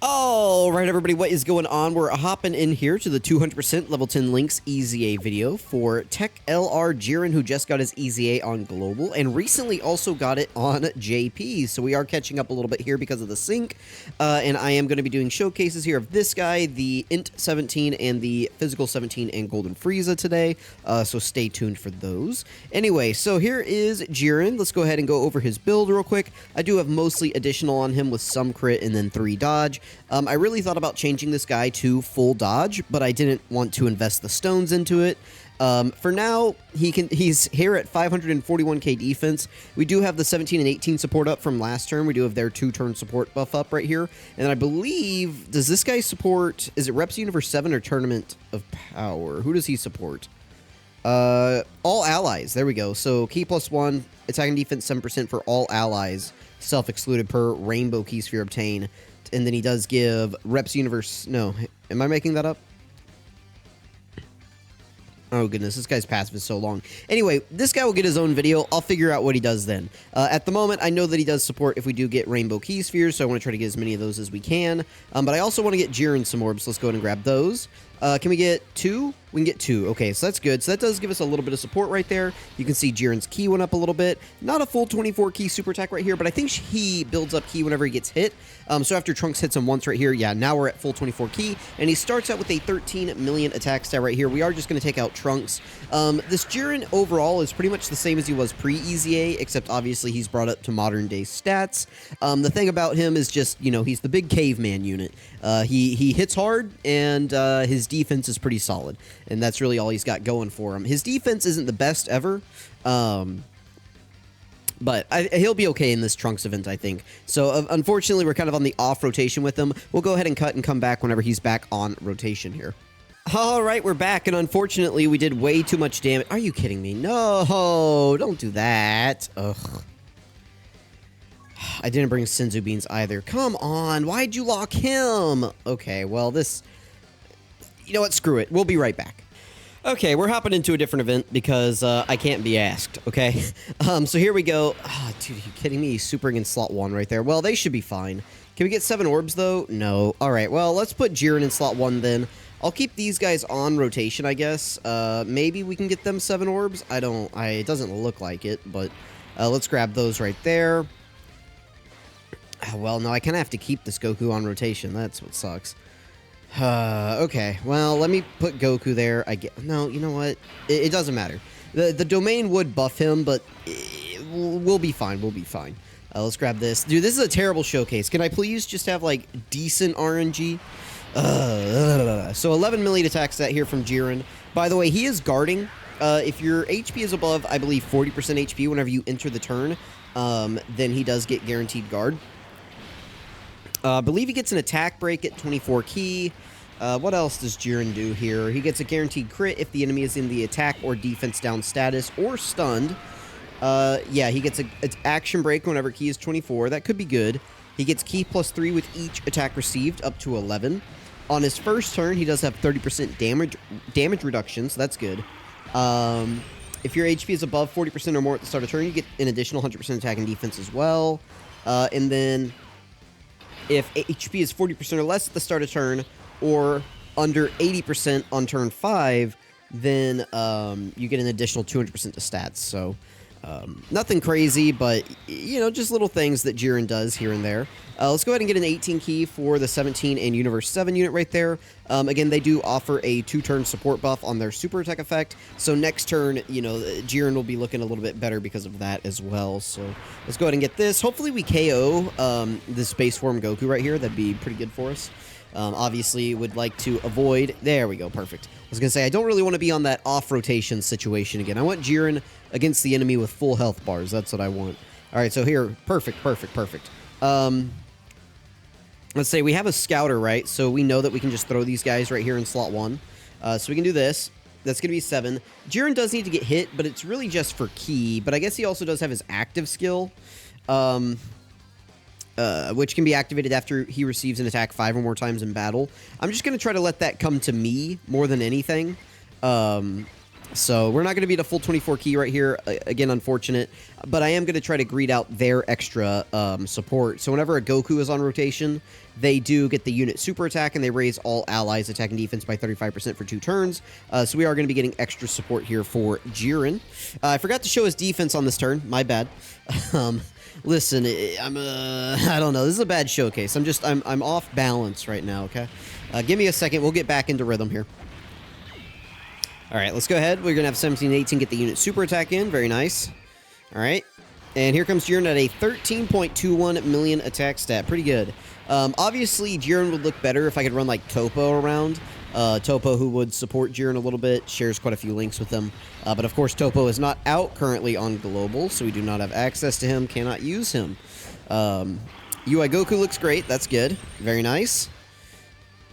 All right, everybody, what is going on? We're hopping in here to the 200% level 10 links EZA video for Tech LR JIREN, who just got his EZA on global and recently also got it on JP. So we are catching up a little bit here because of the sync. And I am going to be doing showcases here of this guy, the Int 17 and the Physical 17 and Golden Frieza today. So stay tuned for those. Anyway, so here is JIREN. Let's go ahead and go over his build real quick. I do have mostly additional on him with some crit and then 3 dodge. I really thought about changing this guy to full dodge, but I didn't want to invest the stones into it. For now, he's here at 541k defense. We do have the 17 and 18 support up from last turn. We do have their 2-turn support buff up right here. And I believe, does this guy support, is it Reps Universe 7 or Tournament of Power? Who does he support? All allies. There we go. So key +1, attack and defense 7% for all allies, self-excluded per rainbow key sphere obtain. And then he does give Reps Universe... No, am I making that up? Oh, goodness, this guy's passive is so long. Anyway, this guy will get his own video. I'll figure out what he does then. At the moment, I know that he does support if we do get Rainbow Key Spheres, so I want to try to get as many of those as we can. But I also want to get JIREN some orbs. Let's go ahead and grab those. Can we get 2? We can get 2. Okay, so that's good. So that does give us a little bit of support right there. You can see JIREN's key went up a little bit. Not a full 24 key super attack right here, but I think he builds up key whenever he gets hit. So after Trunks hits him once right here, yeah, now we're at full 24 key. And he starts out with a 13 million attack stat right here. We are just going to take out Trunks. This JIREN overall is pretty much the same as he was pre-EZA, except obviously he's brought up to modern day stats. The thing about him is just, you know, he's the big caveman unit. He hits hard, and his defense is pretty solid, and that's really all he's got going for him. His defense isn't the best ever, but he'll be okay in this Trunks event, I think. So unfortunately, we're kind of on the off rotation with him. We'll go ahead and cut and come back whenever he's back on rotation here. All right, we're back, and unfortunately, we did way too much damage. Are you kidding me? No, don't do that. Ugh. I didn't bring Senzu Beans either. Come on, why'd you lock him? Okay, well, this... You know what? Screw it. We'll be right back. Okay, we're hopping into a different event because I can't be asked, okay? So here we go. Oh, dude, are you kidding me? He's supering in slot 1 right there. Well, they should be fine. Can we get 7 orbs, though? No. All right, well, let's put JIREN in slot 1 then. I'll keep these guys on rotation, I guess. Maybe we can get them 7 orbs. It doesn't look like it, but let's grab those right there. Well, no, I kind of have to keep this Goku on rotation. That's what sucks. Okay, well, let me put Goku there. No, you know what? It doesn't matter. The domain would buff him, but we'll be fine. We'll be fine. Let's grab this. Dude, this is a terrible showcase. Can I please just have, like, decent RNG? So 11 million attack stat here from JIREN. By the way, he is guarding. If your HP is above, I believe, 40% HP whenever you enter the turn, then he does get guaranteed guard. I believe he gets an attack break at 24 key. What else does JIREN do here? He gets a guaranteed crit if the enemy is in the attack or defense down status or stunned. Yeah, he gets an action break whenever key is 24. That could be good. He gets key +3 with each attack received up to 11. On his first turn, he does have 30% damage reduction, so that's good. If your HP is above 40% or more at the start of turn, you get an additional 100% attack and defense as well. And then... if HP is 40% or less at the start of turn, or under 80% on turn 5, then you get an additional 200% to stats. So nothing crazy, but you know, just little things that JIREN does here and there. Let's go ahead and get an 18 key for the 17 and Universe 7 unit right there. Again, they do offer a 2-turn support buff on their super attack effect. So next turn, you know, JIREN will be looking a little bit better because of that as well. So let's go ahead and get this. Hopefully we KO this Space Form Goku right here. That'd be pretty good for us. Obviously, would like to avoid... There we go. Perfect. I was going to say, I don't really want to be on that off-rotation situation again. I want JIREN against the enemy with full health bars. That's what I want. All right, so here. Perfect, perfect, perfect. Let's say we have a scouter, right? So we know that we can just throw these guys right here in slot 1. So we can do this. That's going to be 7. JIREN does need to get hit, but it's really just for key. But I guess he also does have his active skill, which can be activated after he receives an attack 5 or more times in battle. I'm just going to try to let that come to me more than anything. So we're not going to beat a full 24 key right here. Again, unfortunate. But I am going to try to greed out their extra support. So whenever a Goku is on rotation, they do get the unit super attack, and they raise all allies attack and defense by 35% for 2 turns. So we are going to be getting extra support here for Jiren. I forgot to show his defense on this turn. My bad. Listen, I don't know. This is a bad showcase. I'm off balance right now, okay? Give me a second. We'll get back into rhythm here. All right, let's go ahead. We're going to have 17 and 18 get the unit super attack in. Very nice. All right. And here comes Jiren at a 13.21 million attack stat. Pretty good. Obviously, Jiren would look better if I could run, like, Topo around. Topo, who would support Jiren a little bit, shares quite a few links with him. But, of course, Topo is not out currently on Global, so we do not have access to him, cannot use him. UI Goku looks great. That's good. Very nice.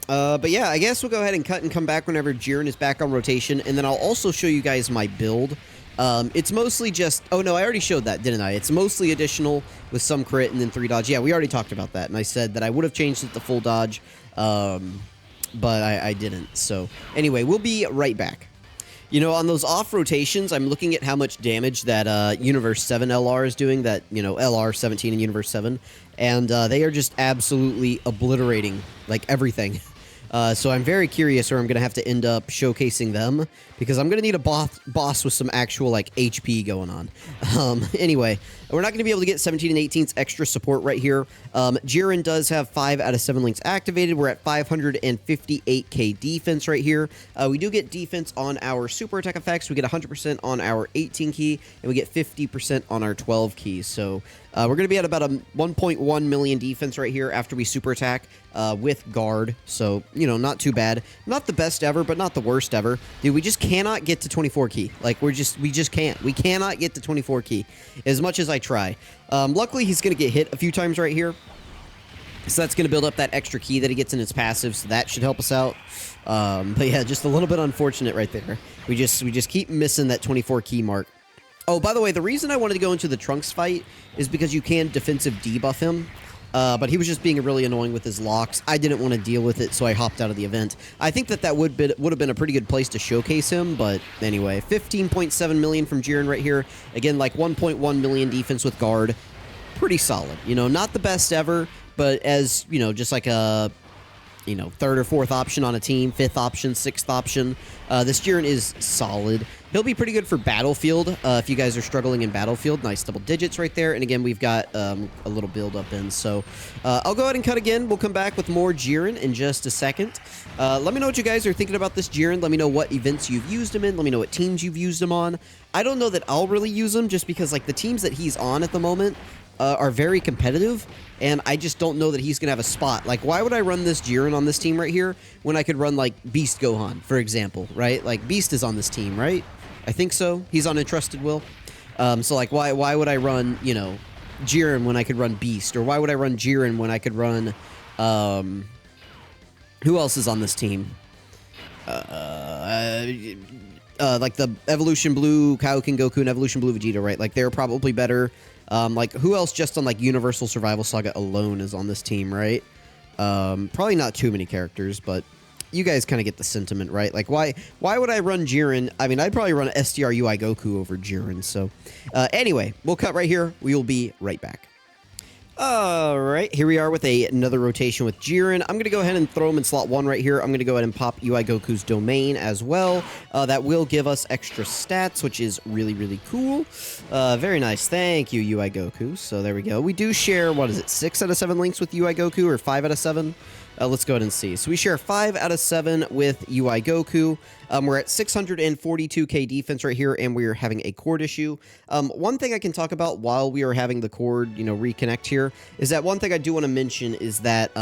But yeah, I guess we'll go ahead and cut and come back whenever Jiren is back on rotation, and then I'll also show you guys my build. It's mostly just... Oh, no, I already showed that, didn't I? It's mostly additional with some crit and then 3 dodge. Yeah, we already talked about that, and I said that I would have changed it to full dodge, but I didn't. So, anyway, we'll be right back. You know, on those off rotations, I'm looking at how much damage that Universe 7 LR is doing, that, you know, LR 17 and Universe 7, and they are just absolutely obliterating, like, everything. So I'm very curious where I'm going to have to end up showcasing them, because I'm going to need a boss with some actual, like, HP going on. Anyway, we're not going to be able to get 17 and 18's extra support right here. Jiren does have 5 out of 7 links activated. We're at 558k defense right here. We do get defense on our super attack effects. We get 100% on our 18 key, and we get 50% on our 12 keys. So we're going to be at about a 1.1 million defense right here after we super attack with guard. So, you know, not too bad. Not the best ever, but not the worst ever. Dude, we just cannot get to 24 key. Like, we just can't. We cannot get to 24 key as much as I try. Luckily, he's going to get hit a few times right here. So that's going to build up that extra key that he gets in his passive, so that should help us out. But yeah, just a little bit unfortunate right there. We just keep missing that 24 key mark. Oh, by the way, the reason I wanted to go into the Trunks fight is because you can defensive debuff him. But he was just being really annoying with his locks. I didn't want to deal with it, so I hopped out of the event. I think that would have been a pretty good place to showcase him, but anyway, 15.7 million from Jiren right here. Again, like 1.1 million defense with guard. Pretty solid. You know, not the best ever, but as, you know, just like a, you know, 3rd or 4th option on a team, 5th option, 6th option. This Jiren is solid. He'll be pretty good for Battlefield if you guys are struggling in Battlefield. Nice double digits right there. And again, we've got a little build up in. So I'll go ahead and cut again. We'll come back with more Jiren in just a second. Let me know what you guys are thinking about this Jiren. Let me know what events you've used him in. Let me know what teams you've used him on. I don't know that I'll really use him just because, like, the teams that he's on at the moment are very competitive, and I just don't know that he's going to have a spot. Like, why would I run this Jiren on this team right here when I could run, like, Beast Gohan, for example, right? Like, Beast is on this team, right? I think so. He's on Entrusted Will. So, like, why would I run, you know, Jiren when I could run Beast? Or why would I run Jiren when I could run, who else is on this team? Like the Evolution Blue Kaioken Goku and Evolution Blue Vegeta, right? Like, they're probably better. Like, who else just on, like, Universal Survival Saga alone is on this team, right? Probably not too many characters, but you guys kind of get the sentiment, right? Like, why would I run Jiren? I mean, I'd probably run STR UI Goku over Jiren. So, anyway, we'll cut right here. We will be right back. All right, here we are with another rotation with Jiren. I'm going to go ahead and throw him in slot 1 right here. I'm going to go ahead and pop UI Goku's domain as well. That will give us extra stats, which is really, really cool. Very nice. Thank you, UI Goku. So there we go. We do share, what is it, 6 out of 7 links with UI Goku, or 5 out of 7? Let's go ahead and see. So we share 5 out of 7 with UI Goku. We're at 642k defense right here, and we're having a cord issue. One thing I can talk about while we are having the cord, you know, reconnect here, is that one thing I do want to mention is that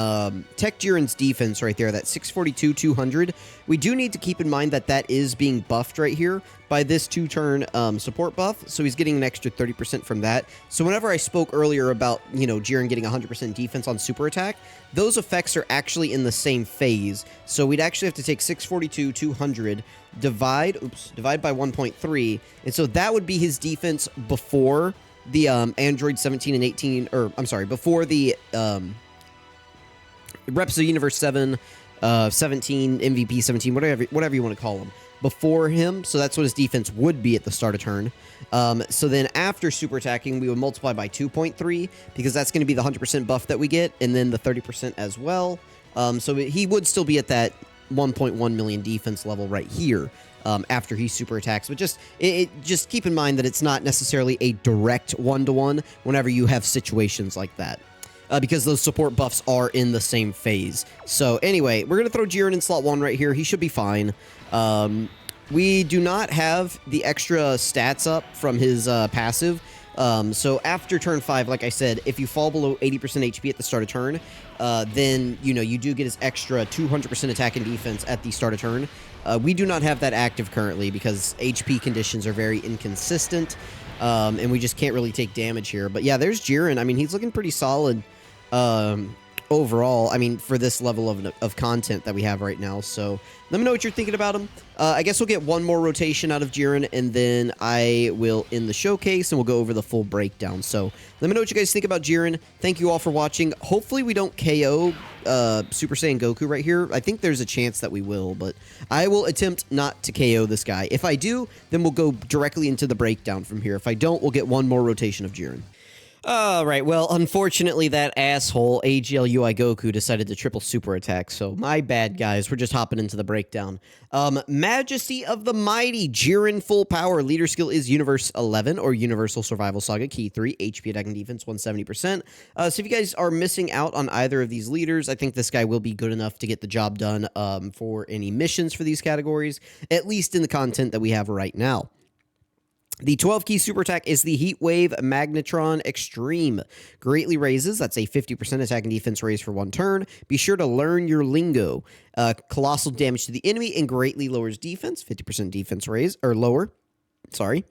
Tech Jiren's defense right there, that 642-200, we do need to keep in mind that that is being buffed right here by this 2-turn support buff, so he's getting an extra 30% from that. So whenever I spoke earlier about, you know, Jiren getting 100% defense on super attack, those effects are actually in the same phase. So we'd actually have to take 642-200, divide by 1.3, and so that would be his defense before the Android 17 and 18, or I'm sorry, before the Reps of Universe 7 17, MVP 17, whatever you want to call him, before him. So that's what his defense would be at the start of turn. So then after super attacking, we would multiply by 2.3 because that's going to be the 100% buff that we get, and then the 30% as well. So he would still be at that 1.1 million defense level right here after he super attacks. But just keep in mind that it's not necessarily a direct one-to-one whenever you have situations like that. Because those support buffs are in the same phase. So anyway, we're going to throw JIREN in slot 1 right here. He should be fine. We do not have the extra stats up from his passive. So after turn 5, like I said, if you fall below 80% HP at the start of turn, then, you do get his extra 200% attack and defense at the start of turn. We do not have that active currently because HP conditions are very inconsistent, and we just can't really take damage here. But yeah, there's JIREN. I mean, he's looking pretty solid overall, I mean, for this level of content that we have right now. So let me know what you're thinking about him. I guess we'll get one more rotation out of JIREN, and then I will end the showcase, and we'll go over the full breakdown. So let me know what you guys think about JIREN. Thank you all for watching. Hopefully we don't KO Super Saiyan Goku right here. I think there's a chance that we will, but I will attempt not to KO this guy. If I do, then we'll go directly into the breakdown from here. If I don't, we'll get one more rotation of JIREN. Alright, well, unfortunately that asshole, AGLUI Goku, decided to triple super attack, so my bad, guys. We're just hopping into the breakdown. Majesty of the Mighty, JIREN full power, leader skill is Universe 11, or Universal Survival Saga, key 3, HP attack and defense 170%. So if you guys are missing out on either of these leaders, I think this guy will be good enough to get the job done for any missions for these categories, at least in the content that we have right now. The 12-key super attack is the Heat Wave Magnetron Extreme. Greatly raises, that's a 50% attack and defense raise for one turn. Be sure to learn your lingo. Colossal damage to the enemy and greatly lowers defense, 50% defense raise, or lower, sorry.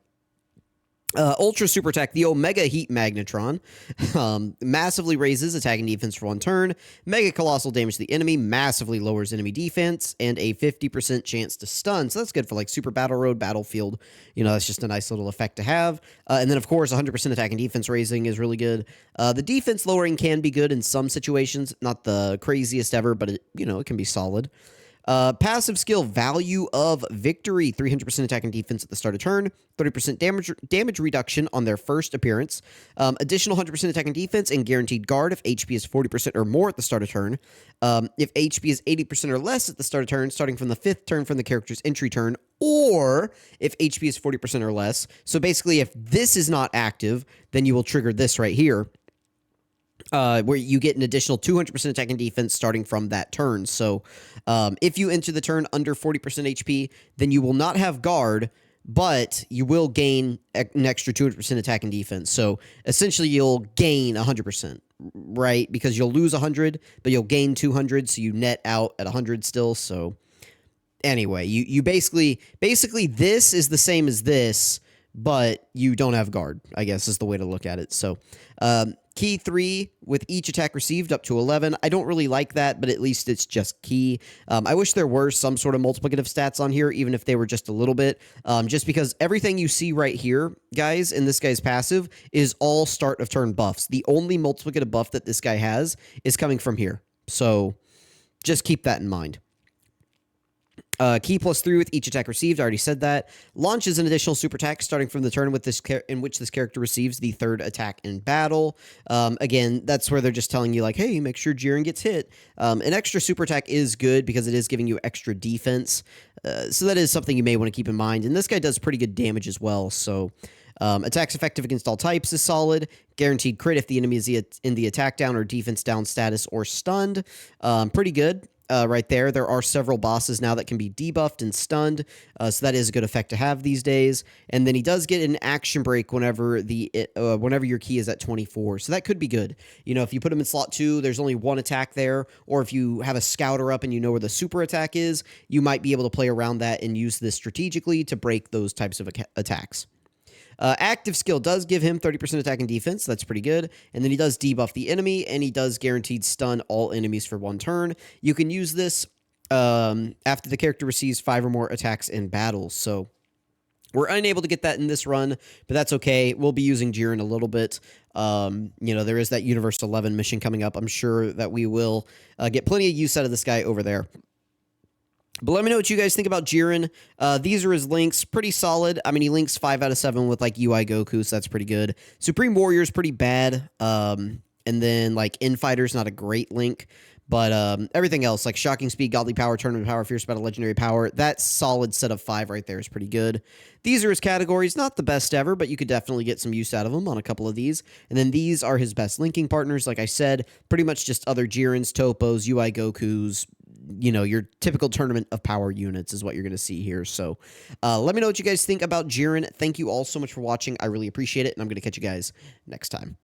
Ultra Super Attack, the Omega Heat Magnetron. Massively raises attack and defense for one turn. Mega Colossal damage to the enemy. Massively lowers enemy defense. And a 50% chance to stun. So that's good for like Super Battle Road, Battlefield. That's just a nice little effect to have. And then, of course, 100% attack and defense raising is really good. The defense lowering can be good in some situations. Not the craziest ever, but it can be solid. Passive skill, Value of Victory, 300% attack and defense at the start of turn, 30% damage reduction on their first appearance, additional 100% attack and defense, and guaranteed guard if HP is 40% or more at the start of turn. If HP is 80% or less at the start of turn, starting from the 5th turn from the character's entry turn, or if HP is 40% or less. So basically, if this is not active, then you will trigger this right here. Where you get an additional 200% attack and defense starting from that turn. So if you enter the turn under 40% HP, then you will not have guard, but you will gain an extra 200% attack and defense. So essentially you'll gain 100%, right? Because you'll lose 100, but you'll gain 200, so you net out at 100 still. So anyway, you basically this is the same as this, but you don't have guard, I guess is the way to look at it. So key 3 with each attack received up to 11. I don't really like that, but at least it's just key. I wish there were some sort of multiplicative stats on here, even if they were just a little bit, just because everything you see right here, guys, in this guy's passive is all start of turn buffs. The only multiplicative buff that this guy has is coming from here. So just keep that in mind. Key +3 with each attack received. I already said that. Launches an additional super attack starting from the turn with in which this character receives the 3rd attack in battle. Again, that's where they're just telling you, like, hey, make sure JIREN gets hit. An extra super attack is good because it is giving you extra defense. So that is something you may want to keep in mind. And this guy does pretty good damage as well. So attacks effective against all types is solid. Guaranteed crit if the enemy is in the attack down or defense down status or stunned. Pretty good. Right there. There are several bosses now that can be debuffed and stunned, so that is a good effect to have these days. And then he does get an action break whenever your key is at 24, so that could be good. If you put him in slot 2, there's only one attack there, or if you have a scouter up and you know where the super attack is, you might be able to play around that and use this strategically to break those types of attacks. Active skill does give him 30% attack and defense. So that's pretty good. And then he does debuff the enemy, and he does guaranteed stun all enemies for one turn. You can use this after the character receives 5 or more attacks in battle. So We're unable to get that in this run, but that's okay. We'll be using JIREN a little bit. There is that Universe 11 mission coming up. I'm sure that we will get plenty of use out of this guy over there. But let me know what you guys think about JIREN. These are his links. Pretty solid. I mean, he links 5 out of 7 with, like, UI Goku, so that's pretty good. Supreme Warrior's pretty bad. And then, like, Infighter's not a great link. But everything else, like Shocking Speed, Godly Power, Tournament Power, Fierce Battle, Legendary Power, that solid set of 5 right there is pretty good. These are his categories. Not the best ever, but you could definitely get some use out of them on a couple of these. And then these are his best linking partners. Like I said, pretty much just other JIRENs, Topos, UI Gokus, your typical tournament of power units is what you're going to see here. So let me know what you guys think about JIREN. Thank you all so much for watching. I really appreciate it, and I'm going to catch you guys next time.